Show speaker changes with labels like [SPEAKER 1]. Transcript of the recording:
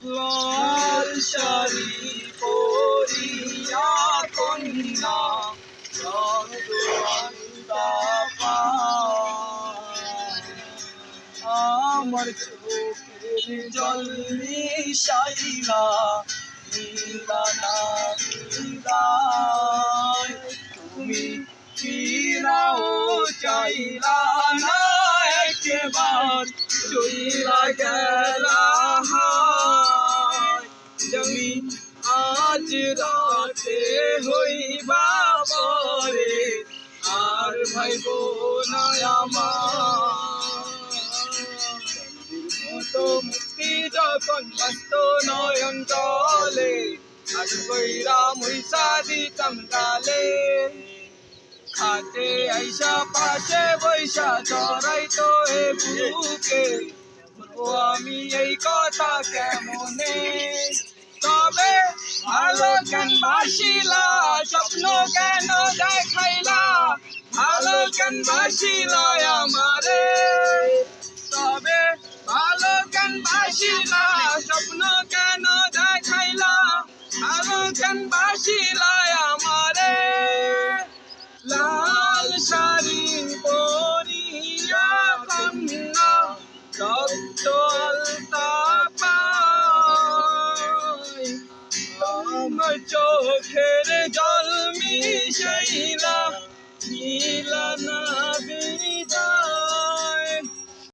[SPEAKER 1] লাল শাড়ি পরিয়া কন্যা আমার চোখের জল মিশাইলা মিলানা মিলায় তুমি ফিরাও চাইলা না একবার চইলা গেলা জমি আজ রাতে হইবা পরে আর ভাইব না মতো মুক্তি যখন মস্ত নয়ন জলে আজ কইরা মুইসা দিতাম গালে খাতে আইসা পাশে বৈশা জড়াই তো এ বুকে বলবো আমি এই কথা কেমনে তবে ভালো কেন বাসিলা স্বপ্ন কেন দেখাইলা ভালো কেন বাসিলা আমারে তবে ভালো কেন বাসিলা স্বপ্ন কেন দেখাইলা ভালো কেন বাসিলা আমারে লাল শাড়ি পরিয়া কন্যা রক্ত আলতা পায় আমার চোখের জল মিশাইলা মিলানা